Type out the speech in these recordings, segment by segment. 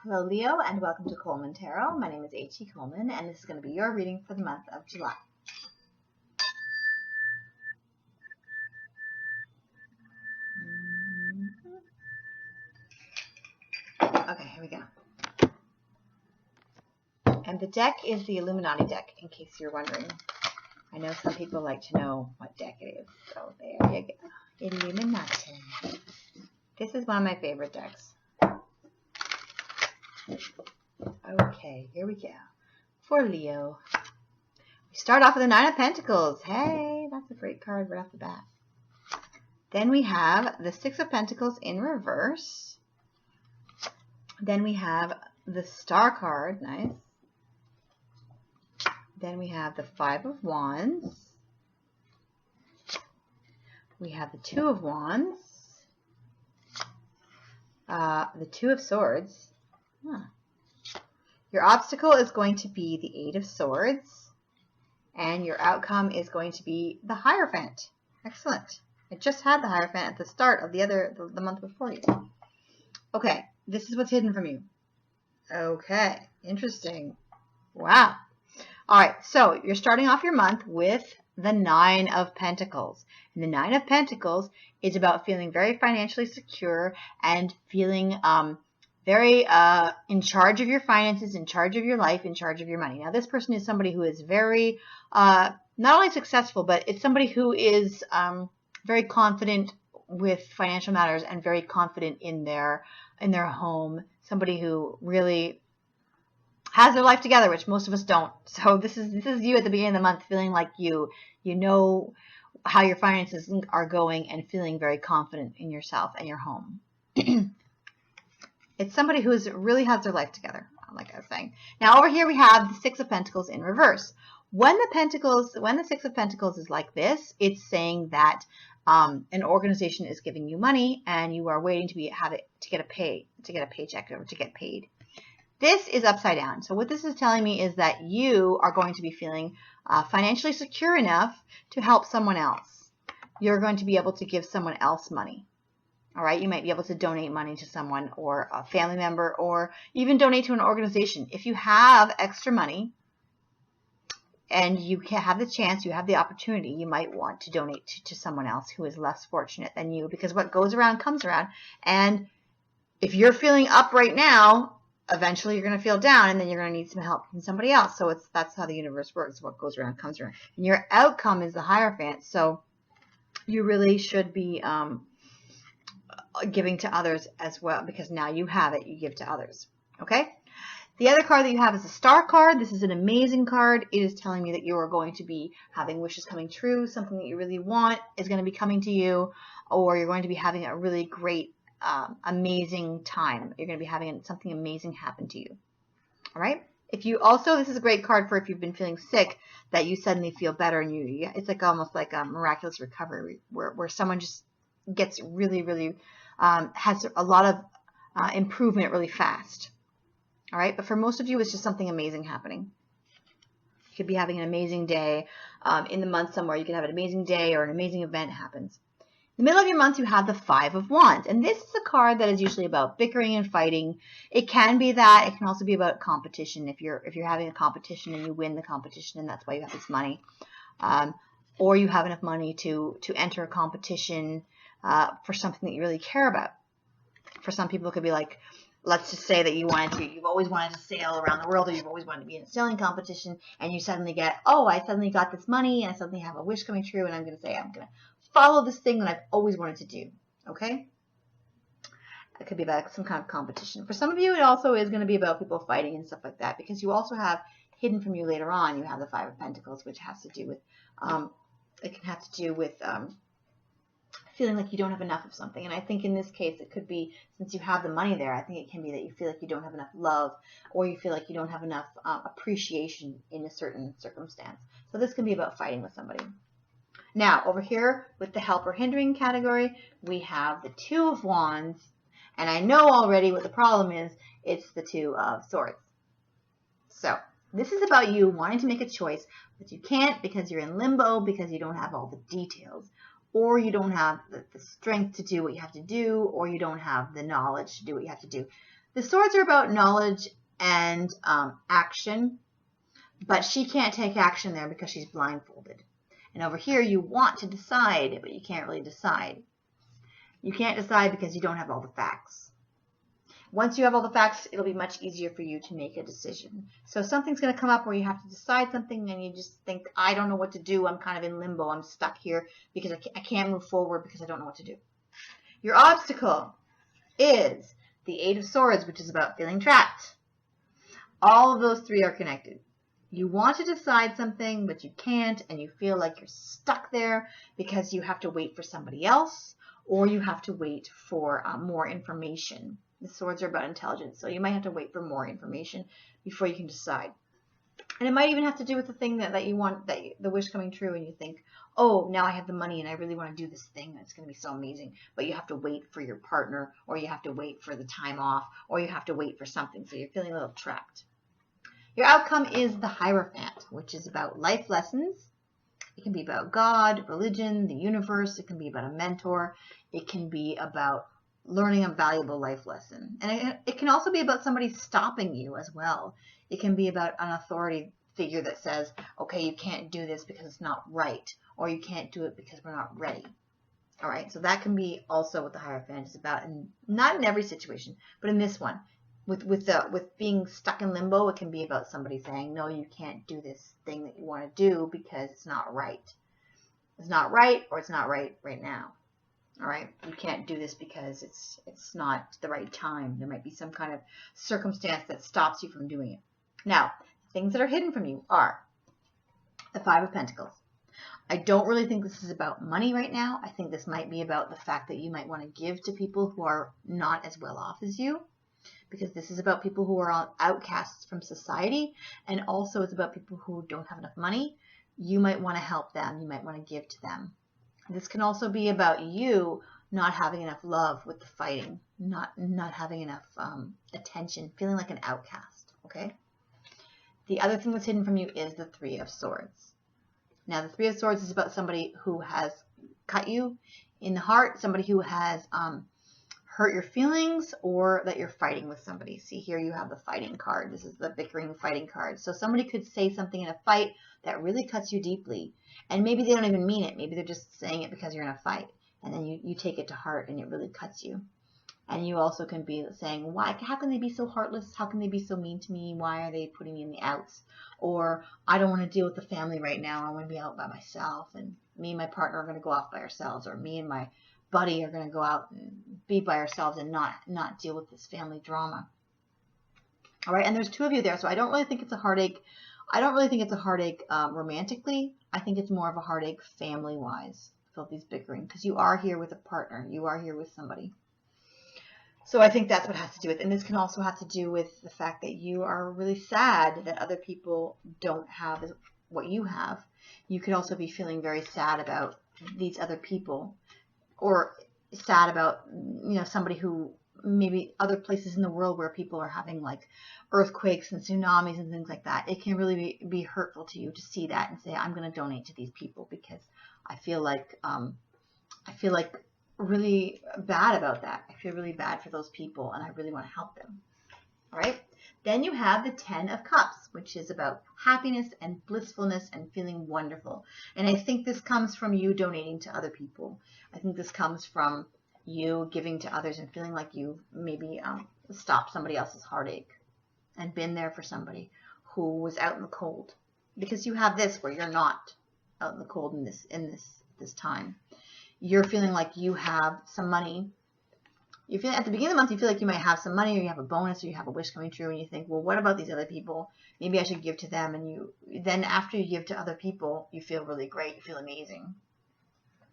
Hello, Leo, and welcome to Coleman Tarot. My name is H.E. Coleman, and this is going to be your reading for the month of July. Okay, here we go. And the deck is the Illuminati deck, in case you're wondering. I know some people like to know what deck it is, so there you go. Illuminati. This is one of my favorite decks. Okay, here we go. For Leo, we start off with the Nine of Pentacles. Hey, that's a great card right off the bat. Then we have the Six of Pentacles in reverse. Then we have the Star card. Nice. Then we have the Five of Wands. We have the Two of Wands. The Two of Swords. Huh. Your obstacle is going to be the Eight of Swords. And your outcome is going to be the Hierophant. Excellent. I just had the Hierophant at the start of the month before you. Okay, this is what's hidden from you. Okay, interesting. Wow. All right, so you're starting off your month with the Nine of Pentacles. And the Nine of Pentacles is about feeling very financially secure and feeling very in charge of your finances, in charge of your life, in charge of your money. Now, this person is somebody who is very, not only successful, but it's somebody who is very confident with financial matters and very confident in their home. Somebody who really has their life together, which most of us don't. So this is you at the beginning of the month, feeling like you know how your finances are going and feeling very confident in yourself and your home. It's somebody who really has their life together, like I was saying. Now over here we have the Six of Pentacles in reverse. When the Six of Pentacles is like this, it's saying that an organization is giving you money and you are waiting to get a paycheck or to get paid. This is upside down. So what this is telling me is that you are going to be feeling financially secure enough to help someone else. You're going to be able to give someone else money. All right, you might be able to donate money to someone or a family member or even donate to an organization. If you have extra money and you can have the chance, you have the opportunity, you might want to donate to someone else who is less fortunate than you, because what goes around comes around. And if you're feeling up right now, eventually you're going to feel down, and then you're going to need some help from somebody else. So that's how the universe works. What goes around comes around. And your outcome is the Hierophant. So you really should be giving to others as well, because now you have it, you give to others. Okay? The other card that you have is the Star card. This is an amazing card. It is telling me that you are going to be having wishes coming true. Something that you really want is going to be coming to you, or you're going to be having a really great, amazing time. You're going to be having something amazing happen to you. All right? If you also, this is a great card for if you've been feeling sick, that you suddenly feel better, and it's like almost like a miraculous recovery, where someone just gets really, really, has a lot of improvement really fast. All right, but for most of you, it's just something amazing happening. You could be having an amazing day in the month somewhere. You could have an amazing day or an amazing event happens. In the middle of your month, you have the Five of Wands, and this is a card that is usually about bickering and fighting. It can be that. It can also be about competition. If you're having a competition and you win the competition, and that's why you have this money, or you have enough money to enter a competition for something that you really care about. For some people, it could be like, let's just say that you've always wanted to sail around the world, or you've always wanted to be in a sailing competition, and you suddenly get, I suddenly got this money, and I suddenly have a wish coming true, and I'm going to follow this thing that I've always wanted to do. Okay? It could be about some kind of competition. For some of you, it also is going to be about people fighting and stuff like that, because you also have hidden from you later on, you have the Five of Pentacles, which has to do with, it can have to do with feeling like you don't have enough of something. And I think in this case, it could be, since you have the money there, I think it can be that you feel like you don't have enough love, or you feel like you don't have enough appreciation in a certain circumstance. So this can be about fighting with somebody. Now, over here with the help or hindering category, we have the Two of Wands. And I know already what the problem is. It's the Two of Swords. So this is about you wanting to make a choice, but you can't because you're in limbo, because you don't have all the details. Or you don't have the strength to do what you have to do, or you don't have the knowledge to do what you have to do. The swords are about knowledge and action, but she can't take action there because she's blindfolded. And over here, you want to decide, but you can't really decide. You can't decide because you don't have all the facts. Once you have all the facts, it'll be much easier for you to make a decision. So something's going to come up where you have to decide something and you just think, I don't know what to do. I'm kind of in limbo. I'm stuck here because I can't move forward because I don't know what to do. Your obstacle is the Eight of Swords, which is about feeling trapped. All of those three are connected. You want to decide something, but you can't, and you feel like you're stuck there because you have to wait for somebody else, or you have to wait for more information. The swords are about intelligence, so you might have to wait for more information before you can decide. And it might even have to do with the thing that you want, the wish coming true, and you think, oh, now I have the money and I really want to do this thing that's going to be so amazing. But you have to wait for your partner, or you have to wait for the time off, or you have to wait for something, so you're feeling a little trapped. Your outcome is the Hierophant, which is about life lessons. It can be about God, religion, the universe. It can be about a mentor. It can be about learning a valuable life lesson. And it can also be about somebody stopping you as well. It can be about an authority figure that says, okay, you can't do this because it's not right, or you can't do it because we're not ready. All right, so that can be also what the Hierophant is about, and not in every situation, but in this one. With being stuck in limbo, it can be about somebody saying, no, you can't do this thing that you want to do because it's not right. It's not right, or it's not right right now. All right, you can't do this because it's not the right time. There might be some kind of circumstance that stops you from doing it. Now, things that are hidden from you are the Five of Pentacles. I don't really think this is about money right now. I think this might be about the fact that you might want to give to people who are not as well off as you, because this is about people who are outcasts from society, and also it's about people who don't have enough money. You might want to help them. You might want to give to them. This can also be about you not having enough love with the fighting, not having enough attention, feeling like an outcast, okay? The other thing that's hidden from you is the Three of Swords. Now, the Three of Swords is about somebody who has cut you in the heart, somebody who has hurt your feelings, or that you're fighting with somebody. See, here you have the fighting card. This is the bickering fighting card. So somebody could say something in a fight that really cuts you deeply, and maybe they don't even mean it. Maybe they're just saying it because you're in a fight, and then you take it to heart and it really cuts you. And you also can be saying, why? How can they be so heartless? How can they be so mean to me? Why are they putting me in the outs? Or I don't want to deal with the family right now. I want to be out by myself, and me and my partner are going to go off by ourselves, or me and my buddy are going to go out and be by ourselves and not deal with this family drama. All right, and there's two of you there, so I don't really think it's a heartache. I don't really think it's a heartache romantically. I think it's more of a heartache family-wise, felt these bickering, because you are here with a partner. You are here with somebody. So I think that's what it has to do with, and this can also have to do with the fact that you are really sad that other people don't have what you have. You could also be feeling very sad about these other people, or sad about, somebody who maybe other places in the world where people are having like earthquakes and tsunamis and things like that. It can really be hurtful to you to see that and say, I'm going to donate to these people because I feel like really bad about that. I feel really bad for those people and I really want to help them. All right. Then you have the Ten of Cups, which is about happiness and blissfulness and feeling wonderful. And I think this comes from you donating to other people. I think this comes from you giving to others and feeling like you maybe stopped somebody else's heartache and been there for somebody who was out in the cold. Because you have this where you're not out in the cold in this time. You're feeling like you have some money. You feel at the beginning of the month, you feel like you might have some money, or you have a bonus, or you have a wish coming true, and you think, well, what about these other people? Maybe I should give to them. And then after you give to other people, you feel really great. You feel amazing.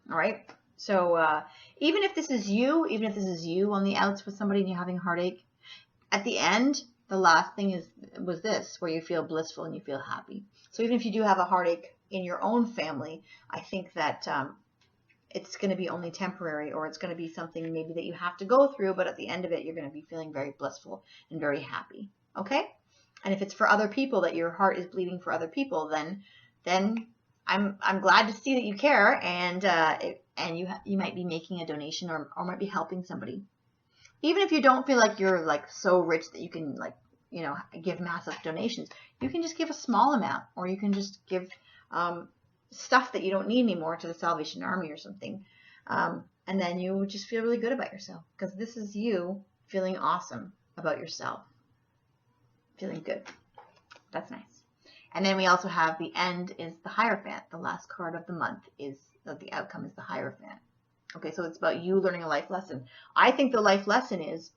All right. So even if this is you on the outs with somebody and you're having heartache, at the end, the last thing was this, where you feel blissful and you feel happy. So even if you do have a heartache in your own family, I think that it's going to be only temporary, or it's going to be something maybe that you have to go through, but at the end of it, you're going to be feeling very blissful and very happy. Okay? And if it's for other people, that your heart is bleeding for other people, then I'm glad to see that you care, and you might be making a donation or might be helping somebody. Even if you don't feel like you're like so rich that you can like, give massive donations, you can just give a small amount, or you can just give stuff that you don't need anymore to the Salvation Army or something. And then you just feel really good about yourself, because this is you feeling awesome about yourself. Feeling good. That's nice. And then we also have the end is the Hierophant. The last card of the month is the outcome is the Hierophant. Okay, so it's about you learning a life lesson. I think the life lesson is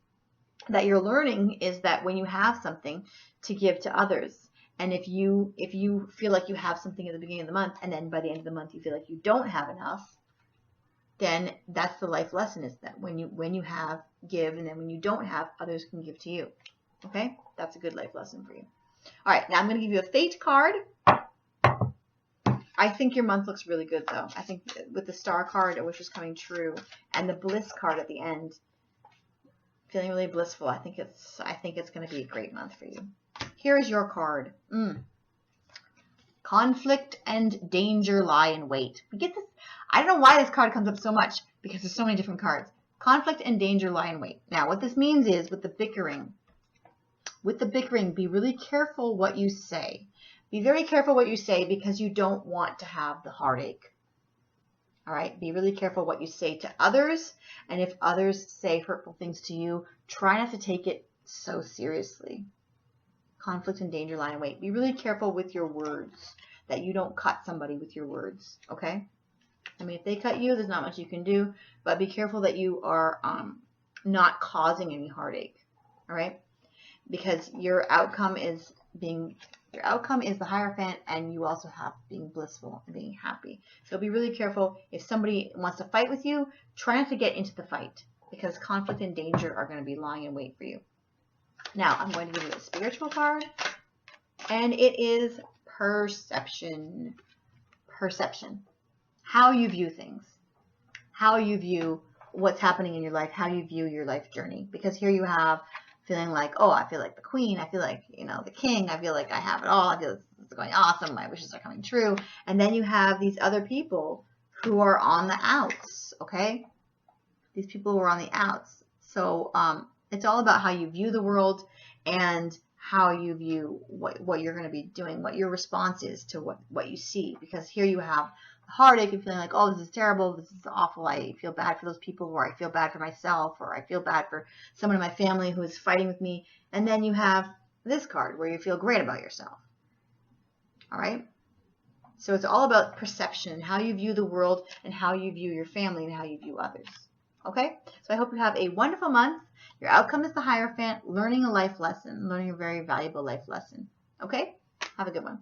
that you're learning is that when you have something to give to others, and if you feel like you have something at the beginning of the month, and then by the end of the month you feel like you don't have enough, then that's the life lesson, is that when you have, give, and then when you don't have, others can give to you. Okay, that's a good life lesson for you. All right, now I'm going to give you a fate card. I think your month looks really good, though. I think with the star card, a wish is coming true, and the bliss card at the end, feeling really blissful. I think it's going to be a great month for you. Here is your card. Conflict and danger lie in wait. We get this. I don't know why this card comes up so much, because there's so many different cards. Conflict and danger lie in wait. Now, what this means is with the bickering, be really careful what you say. Be very careful what you say, because you don't want to have the heartache. All right? Be really careful what you say to others. And if others say hurtful things to you, try not to take it so seriously. Conflict and danger lie in wait. Be really careful with your words, that you don't cut somebody with your words. Okay? I mean, if they cut you, there's not much you can do. But be careful that you are not causing any heartache. All right? Because your outcome is the Hierophant, and you also have being blissful and being happy. So be really careful. If somebody wants to fight with you, try not to get into the fight, because conflict and danger are going to be lying in wait for you. Now, I'm going to give you a spiritual card, and it is perception. Perception. How you view things. How you view what's happening in your life. How you view your life journey. Because here you have feeling like, oh, I feel like the queen. I feel like, the king. I feel like I have it all. I feel this is going awesome. My wishes are coming true. And then you have these other people who are on the outs, okay? These people who are on the outs. So it's all about how you view the world and how you view what you're going to be doing, what your response is to what you see. Because here you have heartache and feeling like, oh, this is terrible, this is awful, I feel bad for those people, or I feel bad for myself, or I feel bad for someone in my family who is fighting with me. And then you have this card where you feel great about yourself. All right? So it's all about perception, how you view the world, and how you view your family, and how you view others. Okay? So I hope you have a wonderful month. Your outcome is the Hierophant, learning a life lesson, learning a very valuable life lesson. Okay? Have a good one.